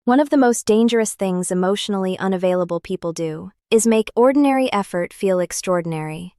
One of the most dangerous things emotionally unavailable people do is make ordinary effort feel extraordinary.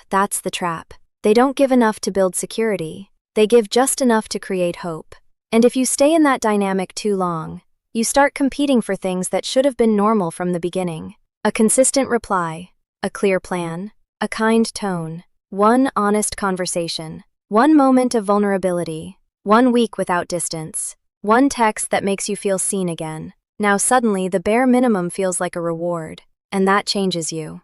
That's the trap. They don't give enough to build security. They give just enough to create hope. And if you stay in that dynamic too long, you start competing for things that should have been normal from the beginning. A consistent reply, a clear plan, a kind tone, one honest conversation, one moment of vulnerability, 1 week without distance, one text that makes you feel seen again. Now suddenly the bare minimum feels like a reward, and that changes you.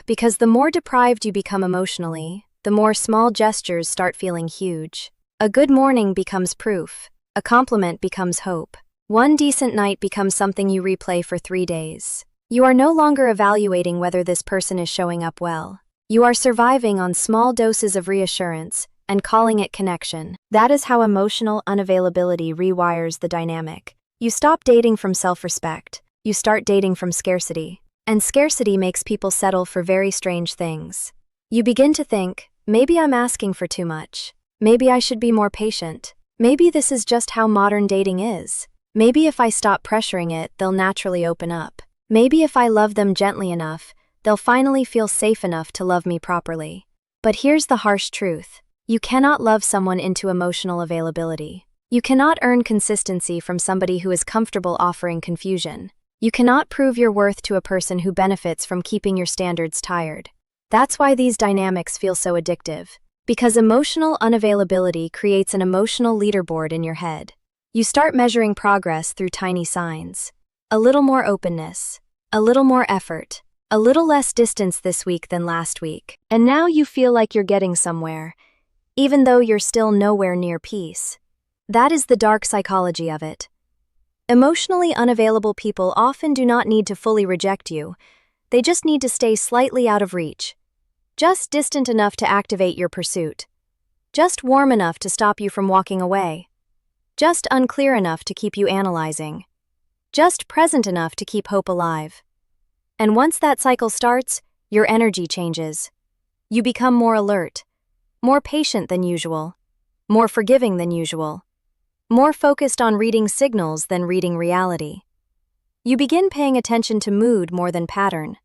Because the more deprived you become emotionally, the more small gestures start feeling huge. A good morning becomes proof. A compliment becomes hope. One decent night becomes something you replay for 3 days. You are no longer evaluating whether this person is showing up well. You are surviving on small doses of reassurance and calling it connection. That is how emotional unavailability rewires the dynamic. You stop dating from self-respect. You start dating from scarcity. And scarcity makes people settle for very strange things. You begin to think, maybe I'm asking for too much. Maybe I should be more patient. Maybe this is just how modern dating is. Maybe if I stop pressuring it, they'll naturally open up. Maybe if I love them gently enough, they'll finally feel safe enough to love me properly. But here's the harsh truth. You cannot love someone into emotional availability. You cannot earn consistency from somebody who is comfortable offering confusion. You cannot prove your worth to a person who benefits from keeping your standards tired. That's why these dynamics feel so addictive. Because emotional unavailability creates an emotional leaderboard in your head. You start measuring progress through tiny signs. A little more openness. A little more effort. A little less distance this week than last week. And now you feel like you're getting somewhere, even though you're still nowhere near peace. That is the dark psychology of it. Emotionally unavailable people often do not need to fully reject you. They just need to stay slightly out of reach. Just distant enough to activate your pursuit. Just warm enough to stop you from walking away. Just unclear enough to keep you analyzing. Just present enough to keep hope alive. And once that cycle starts, your energy changes. You become more alert, more patient than usual, more forgiving than usual, more focused on reading signals than reading reality. You begin paying attention to mood more than pattern.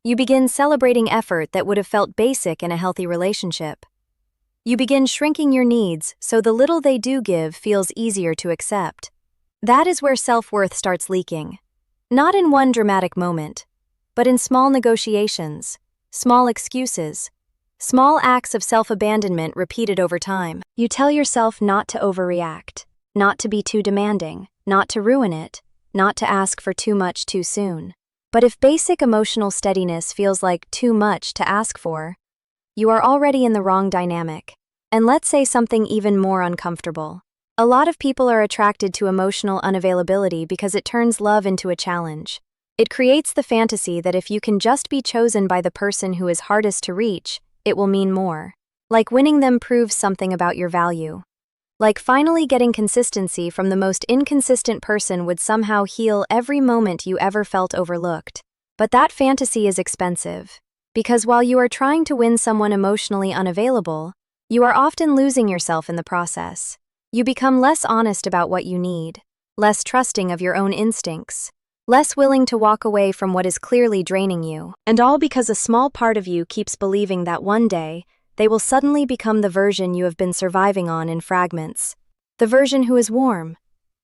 You begin celebrating effort that would have felt basic in a healthy relationship. You begin shrinking your needs so the little they do give feels easier to accept. That is where self-worth starts leaking. Not in one dramatic moment, but in small negotiations, small excuses, small acts of self-abandonment repeated over time. You tell yourself not to overreact, not to be too demanding, not to ruin it, not to ask for too much too soon. But if basic emotional steadiness feels like too much to ask for, you are already in the wrong dynamic. And let's say something even more uncomfortable. A lot of people are attracted to emotional unavailability because it turns love into a challenge. It creates the fantasy that if you can just be chosen by the person who is hardest to reach, it will mean more. Like winning them proves something about your value. Like finally getting consistency from the most inconsistent person would somehow heal every moment you ever felt overlooked. But that fantasy is expensive. Because while you are trying to win someone emotionally unavailable, you are often losing yourself in the process. You become less honest about what you need, less trusting of your own instincts, less willing to walk away from what is clearly draining you. And all because a small part of you keeps believing that one day, they will suddenly become the version you have been surviving on in fragments. The version who is warm,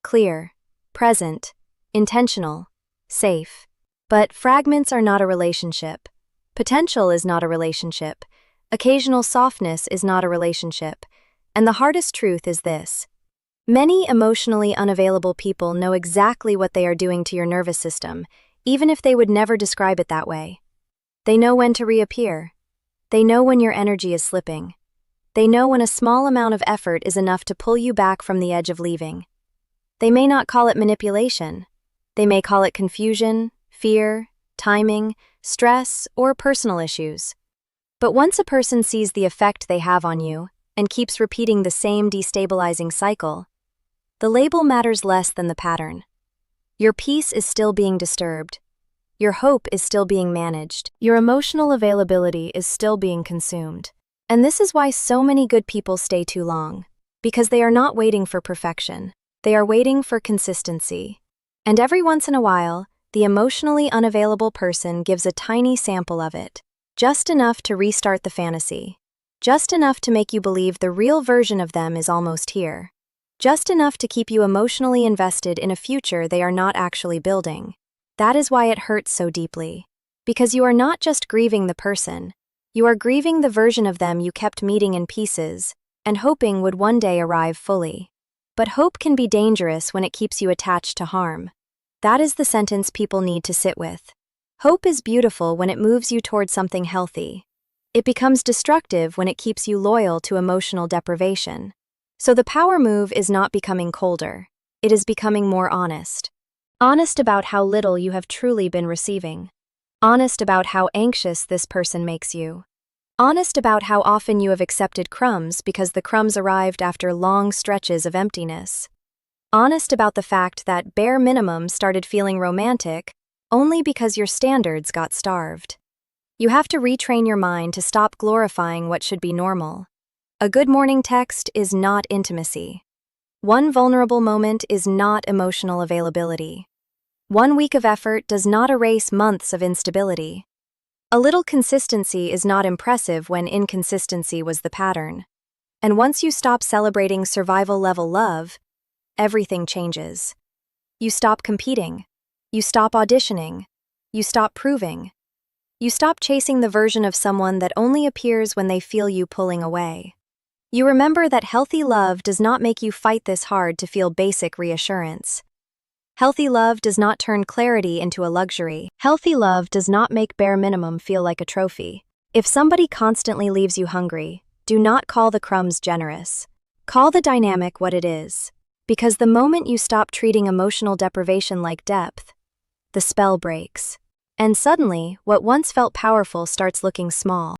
clear, present, intentional, safe. But fragments are not a relationship. Potential is not a relationship. Occasional softness is not a relationship. And the hardest truth is this. Many emotionally unavailable people know exactly what they are doing to your nervous system, even if they would never describe it that way. They know when to reappear. They know when your energy is slipping. They know when a small amount of effort is enough to pull you back from the edge of leaving. They may not call it manipulation. They may call it confusion, fear, timing, stress, or personal issues. But once a person sees the effect they have on you and keeps repeating the same destabilizing cycle, the label matters less than the pattern. Your peace is still being disturbed. Your hope is still being managed. Your emotional availability is still being consumed. And this is why so many good people stay too long. Because they are not waiting for perfection. They are waiting for consistency. And every once in a while, the emotionally unavailable person gives a tiny sample of it, just enough to restart the fantasy, just enough to make you believe the real version of them is almost here, just enough to keep you emotionally invested in a future they are not actually building. That is why it hurts so deeply. Because you are not just grieving the person, you are grieving the version of them you kept meeting in pieces and hoping would one day arrive fully. But hope can be dangerous when it keeps you attached to harm. That is the sentence people need to sit with. Hope is beautiful when it moves you toward something healthy. It becomes destructive when it keeps you loyal to emotional deprivation. So the power move is not becoming colder. It is becoming more honest. Honest about how little you have truly been receiving. Honest about how anxious this person makes you. Honest about how often you have accepted crumbs because the crumbs arrived after long stretches of emptiness. Honest about the fact that bare minimum started feeling romantic only because your standards got starved. You have to retrain your mind to stop glorifying what should be normal. A good morning text is not intimacy. One vulnerable moment is not emotional availability. 1 week of effort does not erase months of instability. A little consistency is not impressive when inconsistency was the pattern. And once you stop celebrating survival-level love, everything changes. You stop competing. You stop auditioning. You stop proving. You stop chasing the version of someone that only appears when they feel you pulling away. You remember that healthy love does not make you fight this hard to feel basic reassurance. Healthy love does not turn clarity into a luxury. Healthy love does not make bare minimum feel like a trophy. If somebody constantly leaves you hungry, do not call the crumbs generous. Call the dynamic what it is. Because the moment you stop treating emotional deprivation like depth, the spell breaks. And suddenly, what once felt powerful starts looking small.